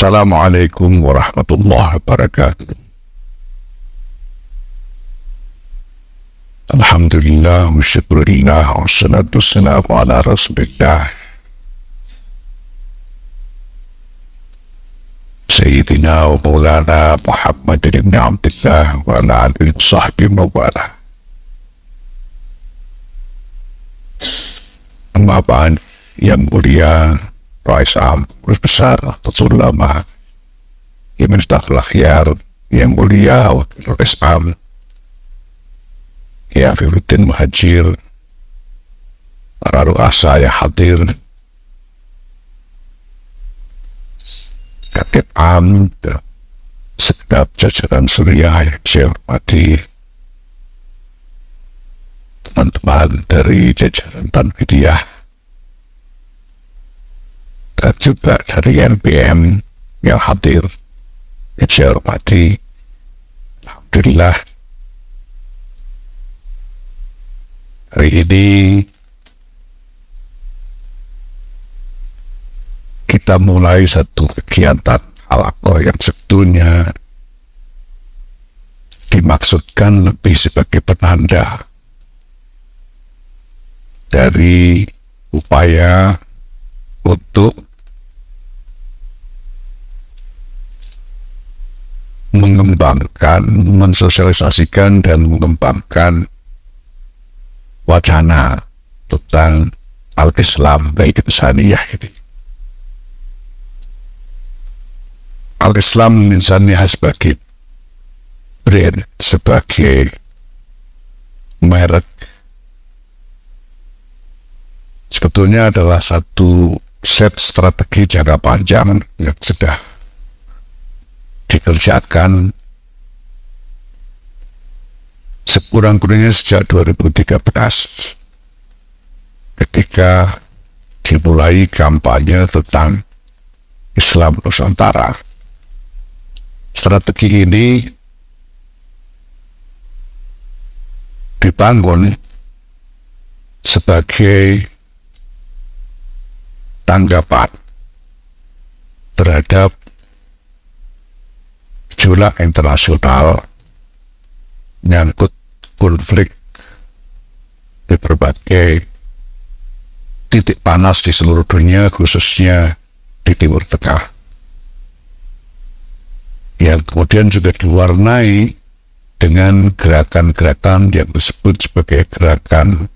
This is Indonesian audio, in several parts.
Assalamualaikum warahmatullahi wabarakatuh. Alhamdulillah, wa syukurillah, wassalatu wassalamu ala rasulillah Sayyidina wa maulana Muhammad ibn Abdullah wa ala alihi wa sahbihi wa wala. Amma ba'd, yang mulia Rais Am, Guru Besar, Tatul Ulama, Imam Statul Akhyar, yang mulia Wakil Rais Am, Ya Firuddin Muhajir, para ruasa yang hadir, Katib Am, segenap jajaran Suriah yang saya hormati, teman-teman dari jajaran Tanfidiyah, dan juga dari NPM yang hadir yang saya hormati. Alhamdulillah, hari ini kita mulai satu kegiatan halaqah yang sebetulnya dimaksudkan lebih sebagai penanda dari upaya untuk mengembangkan, mensosialisasikan dan mengembangkan wacana tentang Al-Islam baik insaniyah ini. Al-Islam insaniyah sebagai brand, sebagai merek, sebetulnya adalah satu set strategi jangka panjang yang sudah dikerjakan sekurang-kurangnya sejak 2013 ketika dimulai kampanye tentang Islam Nusantara. Strategi ini dibangun sebagai tanggapan terhadap gejolak internasional nyangkut konflik di berbagai titik panas di seluruh dunia, khususnya di Timur Tengah, yang kemudian juga diwarnai dengan gerakan-gerakan yang disebut sebagai gerakan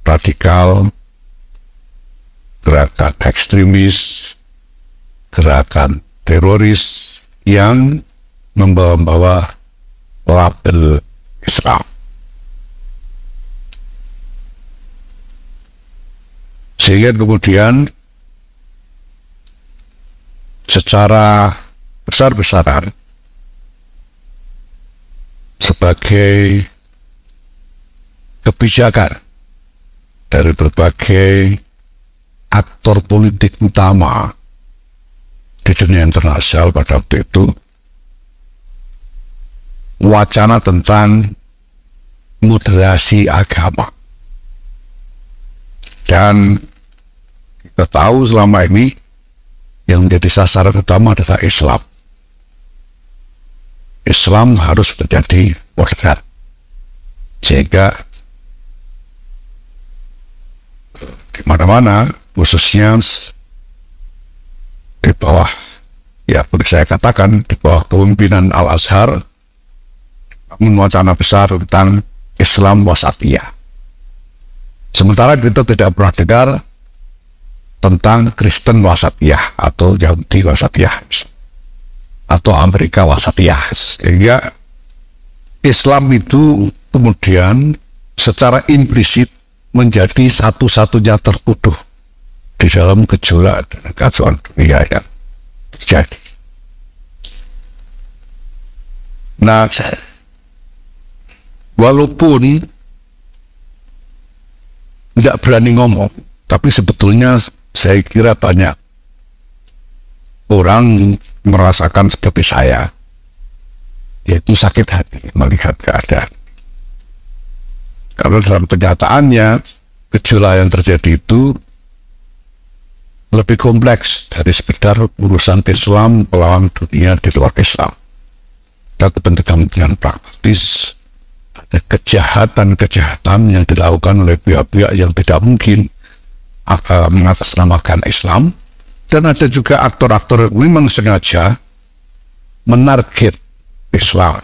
radikal, gerakan ekstremis, gerakan teroris yang membawa-bawa label Islam. Sehingga kemudian secara besar-besaran sebagai kebijakan dari berbagai aktor politik utama di dunia internasional pada waktu itu, wacana tentang moderasi agama. Dan kita tahu selama ini yang menjadi sasaran utama adalah Islam. Islam harus menjadi moderat, sehingga di mana-mana, khususnya di bawah, ya boleh saya katakan di bawah kepemimpinan Al-Azhar, wacana besar tentang Islam wasatiyah. Sementara kita tidak pernah dengar tentang Kristen wasatiyah atau Yahudi wasatiyah atau Amerika wasatiyah. Sehingga Islam itu kemudian secara implisit menjadi satu-satunya tertuduh di dalam gejolak dan kacauan dunia yang terjadi. Nah, walaupun tidak berani ngomong, tapi sebetulnya saya kira banyak orang merasakan seperti saya, yaitu sakit hati melihat keadaan. Karena dalam kenyataannya gejolak yang terjadi itu lebih kompleks dari sekedar urusan Islam melawan dunia di luar Islam. Ada kepentingan praktis, ada kejahatan-kejahatan yang dilakukan oleh pihak-pihak yang tidak mungkin mengatasnamakan Islam, dan ada juga aktor-aktor yang memang sengaja menarget Islam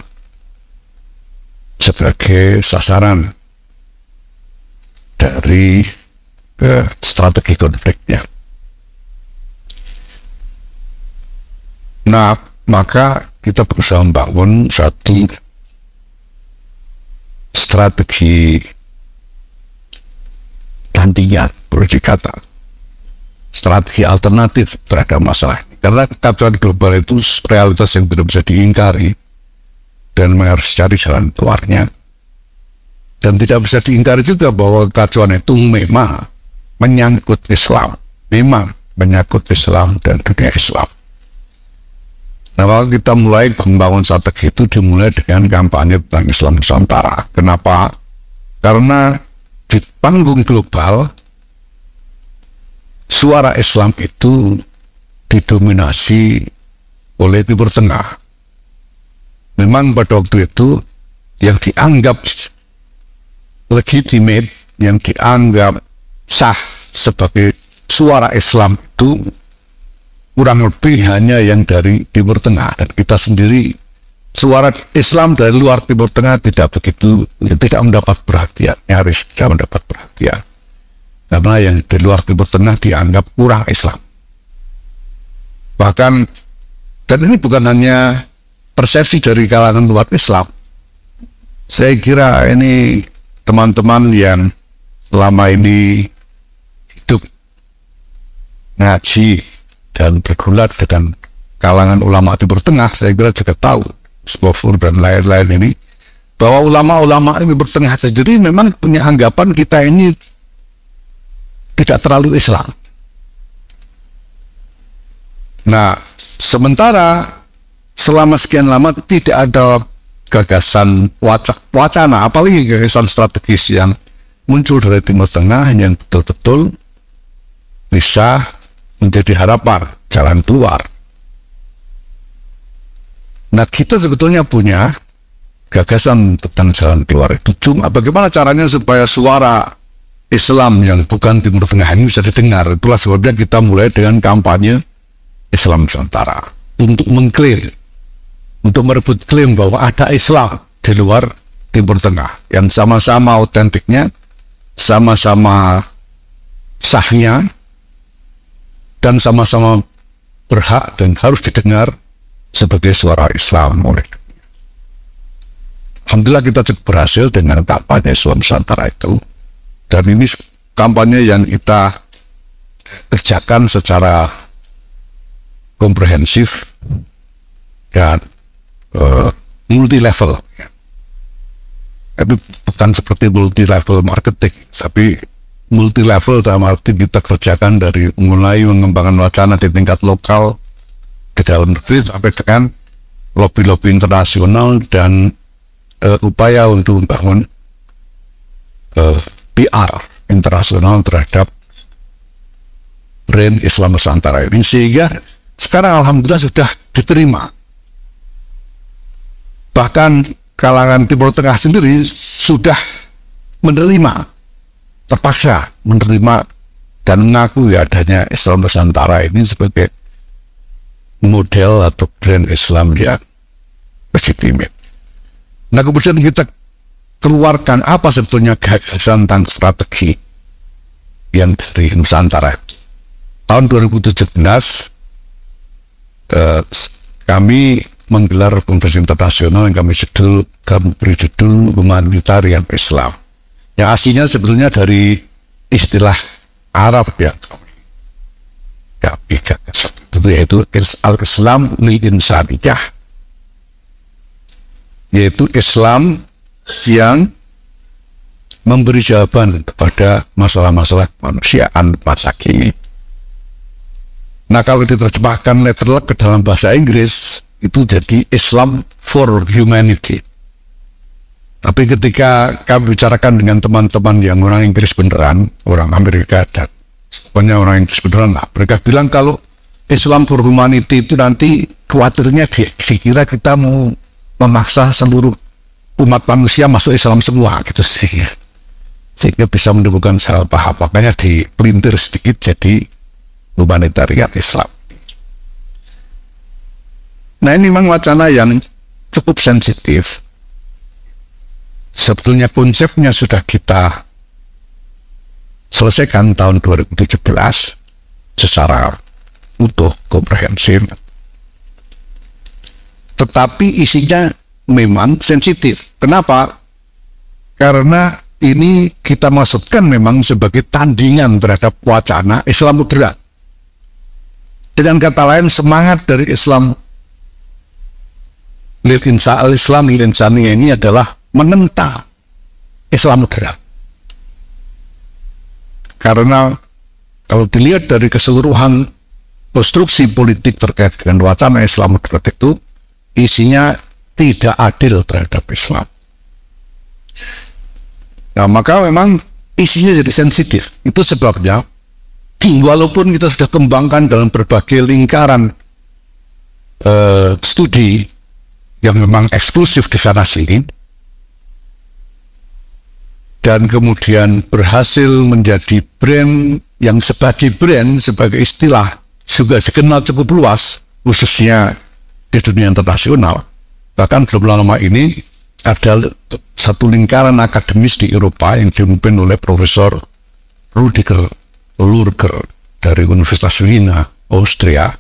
sebagai sasaran dari strategi konfliknya. Nah, maka kita berusaha membangun satu strategi tandingan, boleh dikata strategi alternatif terhadap masalah ini. Karena kekacauan global itu realitas yang tidak bisa diingkari dan harus cari jalan keluarnya. Dan tidak bisa diingkari juga bahwa kekacauan itu memang menyangkut Islam, memang menyangkut Islam dan dunia Islam. Nah, kalau kita mulai membangun strategi itu dimulai dengan kampanye tentang Islam Nusantara. Kenapa? Karena di panggung global suara Islam itu didominasi oleh Timur Tengah. Memang pada waktu itu yang dianggap legitimate, yang dianggap sah sebagai suara Islam itu kurang lebih hanya yang dari Timur Tengah, dan kita sendiri suara Islam dari luar Timur Tengah tidak mendapat perhatian, nyaris tidak mendapat perhatian, karena yang di luar Timur Tengah dianggap kurang Islam. Bahkan, dan ini bukan hanya persepsi dari kalangan luar Islam, saya kira ini teman-teman yang selama ini hidup ngaji dan bergulat dengan kalangan ulama Timur Tengah, saya kira juga tahu, Spofur dan lain-lain ini, bahwa ulama-ulama Timur Tengah sendiri memang punya anggapan kita ini tidak terlalu Islam. Nah, sementara selama sekian lama tidak ada gagasan wacana, apalagi gagasan strategis yang muncul dari Timur Tengah yang betul-betul bisa menjadi harapan jalan keluar. Nah, kita sebetulnya punya gagasan tentang jalan keluar itu, cuma bagaimana caranya supaya suara Islam yang bukan Timur Tengah ini bisa didengar. Itulah sebabnya kita mulai dengan kampanye Islam Nusantara untuk mengklaim, untuk merebut klaim bahwa ada Islam di luar Timur Tengah yang sama-sama autentiknya, sama-sama sahnya, dan sama-sama berhak dan harus didengar sebagai suara Islam oleh dunia. Alhamdulillah kita cukup berhasil dengan kampanye Islam Nusantara itu, dan ini kampanye yang kita kerjakan secara komprehensif dan multi level, tapi bukan seperti multi level marketing, tapi multi level dalam arti kita kerjakan dari mulai mengembangkan wacana di tingkat lokal di dalam negeri sampai dengan lobby-lobby internasional dan upaya untuk membangun PR internasional terhadap brand Islam Nusantara ini, sehingga sekarang alhamdulillah sudah diterima. Bahkan kalangan Timur Tengah sendiri sudah menerima, terpaksa menerima dan mengakui adanya Islam Nusantara ini sebagai model atau brand Islam yang legitimate. Nah, kemudian kita keluarkan apa sebetulnya gagasan tentang strategi yang dari Nusantara. Tahun 2017 kami menggelar konferensi internasional yang kami beri judul Humanitarian Islam, yang aslinya sebetulnya dari istilah Arab yang kami gagas itu, yaitu Al-Islam lil-Insaniyah, yaitu Islam yang memberi jawaban kepada masalah-masalah kemanusiaan masa kini. Nah, kalau diterjemahkan letterlock ke dalam bahasa Inggris itu jadi Islam for Humanity. Tapi ketika kami bicarakan dengan teman-teman yang orang Inggris beneran, orang Amerika dan pokoknya orang Inggris beneran lah. Mereka bilang kalau Islam for Humanity itu nanti khawatirnya dikira kita mau memaksa seluruh umat manusia masuk Islam semua gitu sih, sehingga bisa menimbulkan salah paham. Makanya dipelintir sedikit jadi humanitarian Islam. Nah, ini memang wacana yang cukup sensitif. Sebetulnya konsepnya sudah kita selesaikan tahun 2017 secara utuh, komprehensif. Tetapi isinya memang sensitif. Kenapa? Karena ini kita maksudkan memang sebagai tandingan terhadap wacana Islam moderat. Dengan kata lain, semangat dari Islam Islam Insani ini adalah menentang Islam moderat. Karena kalau dilihat dari keseluruhan konstruksi politik terkait dengan wacana Islam moderat itu, isinya tidak adil terhadap Islam. Nah, maka memang isinya jadi sensitif. Itu sebabnya walaupun kita sudah kembangkan dalam berbagai lingkaran studi yang memang eksklusif di sana sini, dan kemudian berhasil menjadi brand yang sebagai brand, sebagai istilah juga dikenal cukup luas, khususnya di dunia internasional. Bahkan belum lama ini ada satu lingkaran akademis di Eropa yang dipimpin oleh Profesor Rudiger Lurger dari Universitas Wiener, Austria,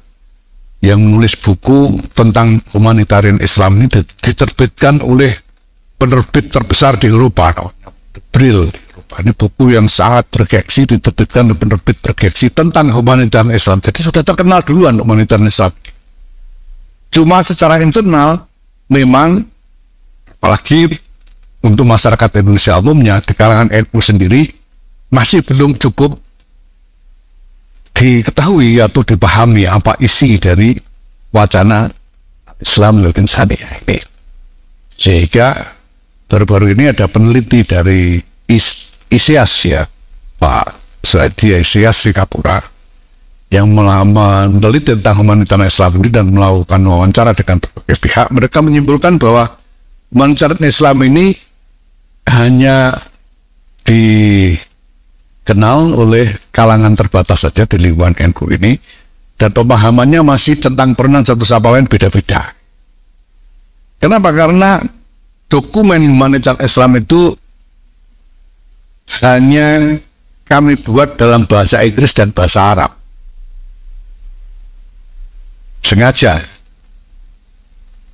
yang menulis buku tentang humanitarian Islam. Ini diterbitkan oleh penerbit terbesar di Eropa, Brill. Ini buku yang sangat bergengsi, diterbitkan oleh penerbit bergengsi tentang humanitarian Islam. Jadi sudah terkenal duluan humanitarian Islam. Cuma secara internal memang, apalagi untuk masyarakat Indonesia umumnya, di kalangan NU sendiri masih belum cukup diketahui atau dipahami apa isi dari wacana Islam Insani ini. Sehingga baru-baru ini ada peneliti dari ISIAS, ya, Pak Suhaidi ISIAS Singapura, yang meneliti tentang humanitarian Islam ini dan melakukan wawancara dengan berbagai pihak. Mereka menyimpulkan bahwa humanitarian Islam ini hanya dikenal oleh kalangan terbatas saja di lingkungan NU ini, dan pemahamannya masih tentang peran satu sama lain beda-beda. Kenapa? Karena dokumen humanitarian Islam itu hanya kami buat dalam bahasa Inggris dan bahasa Arab. Sengaja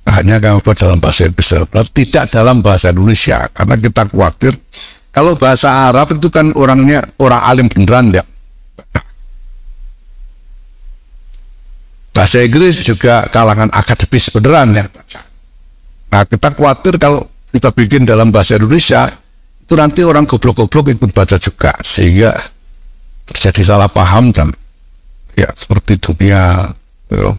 hanya kami buat dalam bahasa Inggris, tidak dalam bahasa Indonesia, karena kita khawatir kalau bahasa Arab itu kan orangnya orang alim beneran, ya. Bahasa Inggris juga kalangan akademis beneran, ya. Nah, kita khawatir kalau kita bikin dalam bahasa Indonesia itu nanti orang goblok-goblok ikut baca juga, sehingga terjadi salah paham dan ya seperti dunia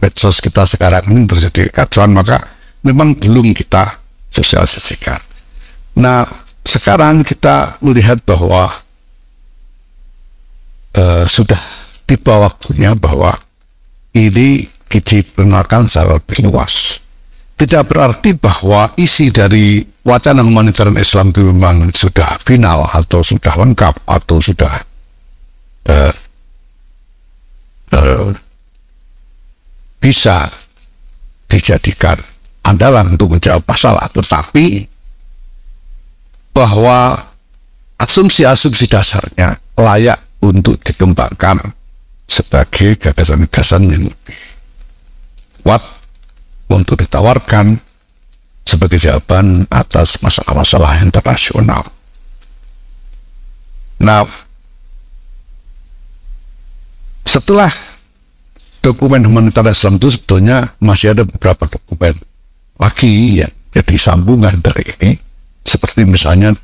medsos kita sekarang ini terjadi kacauan. Maka memang belum kita sosialisasikan. Nah, sekarang kita melihat bahwa sudah tiba waktunya bahwa ini diperkenalkan secara lebih luas. Tidak berarti bahwa isi dari wacana humanitarian Islam itu memang sudah final atau sudah lengkap atau sudah bisa dijadikan andalan untuk menjawab masalah, tetapi bahwa asumsi-asumsi dasarnya layak untuk dikembangkan sebagai gagasan-gagasan yang lebih kuat untuk ditawarkan sebagai jawaban atas masalah-masalah internasional. Nah, setelah dokumen humanitarian Islam itu sebetulnya masih ada beberapa dokumen lagi yang jadi sambungan dari ini, seperti misalnya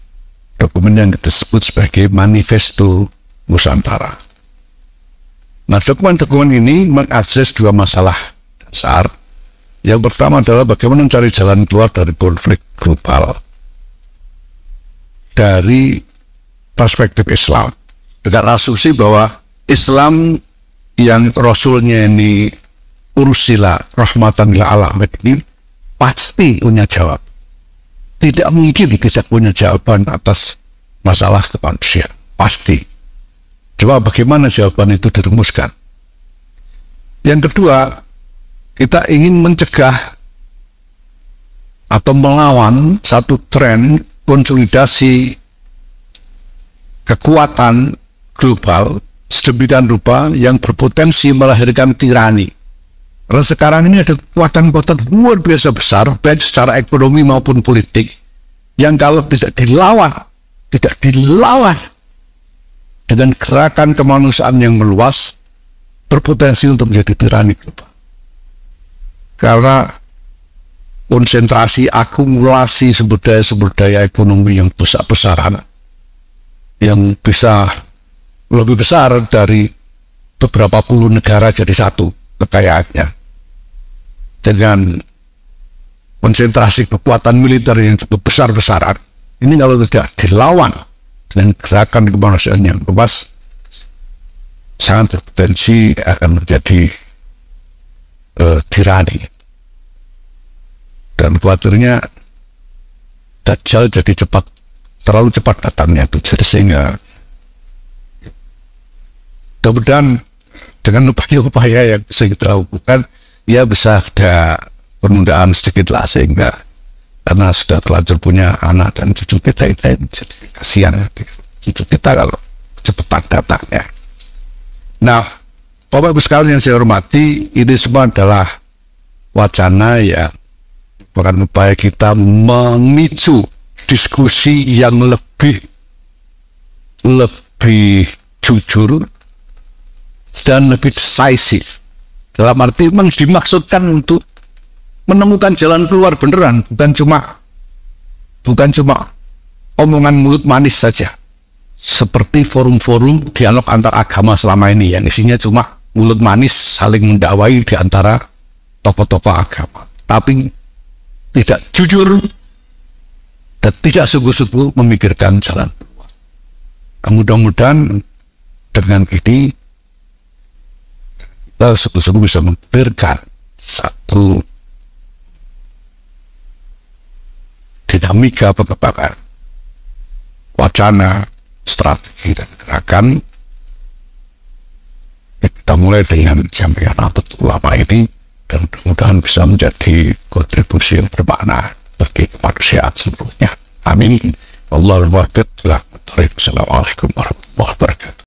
dokumen yang disebut sebagai Manifesto Nusantara. Nah, dokumen-dokumen ini mengakses dua masalah dasar. Yang pertama adalah bagaimana mencari jalan keluar dari konflik global dari perspektif Islam, dengan asumsi bahwa Islam yang Rasulnya ini ursila rahmatan lil alamin ini pasti punya jawab. Tidak mungkin tidak punya jawaban atas masalah kemanusiaan. Pasti. Coba bagaimana jawaban itu dirumuskan? Yang kedua, kita ingin mencegah atau melawan satu tren konsolidasi kekuatan global sedemikian rupa yang berpotensi melahirkan tirani. Karena sekarang ini ada kekuatan-kekuatan luar biasa besar, baik secara ekonomi maupun politik, yang kalau tidak dilawan dengan gerakan kemanusiaan yang meluas, berpotensi untuk menjadi tirani global. Karena konsentrasi akumulasi sumber daya ekonomi yang besar-besaran, yang bisa lebih besar dari beberapa puluh negara jadi satu kekayaannya, dengan konsentrasi kekuatan militer yang cukup besar-besaran, ini kalau tidak dilawan dengan gerakan kemanusiaan yang luas, sangat berpotensi akan menjadi tirani. Dan khawatirnya Dajjal jadi terlalu cepat datangnya itu, jadi sehingga mudah-mudahan dengan upaya-upaya yang bisa kita lakukan, ya bisa ada penundaan sedikit lah, sehingga karena sudah terlanjur punya anak dan cucu kita jadi kasihan cucu kita kalau cepat datangnya. Nah, Bapak Ibu sekalian yang saya hormati, ini semua adalah wacana yang bukan upaya kita memicu diskusi yang lebih jujur dan lebih decisive. Dalam arti memang dimaksudkan untuk menemukan jalan keluar beneran, bukan cuma omongan mulut manis saja. Seperti forum-forum dialog antar agama selama ini yang isinya cuma mulut manis saling mendakwai di antara tokoh-tokoh agama, tapi tidak jujur dan tidak sungguh-sungguh memikirkan jalan keluar. Mudah-mudahan dengan ini kita sungguh-sungguh bisa memberikan satu dinamika pengembangan wacana, strategi, dan gerakan. Kita mulai dengan Jamiah Nahdlatul Ulama ini, dan mudah-mudahan bisa menjadi kontribusi yang bermakna bagi kemanusiaan seluruhnya. Amin. Wallahul muwaffiq. Assalamualaikum warahmatullahi wabarakatuh.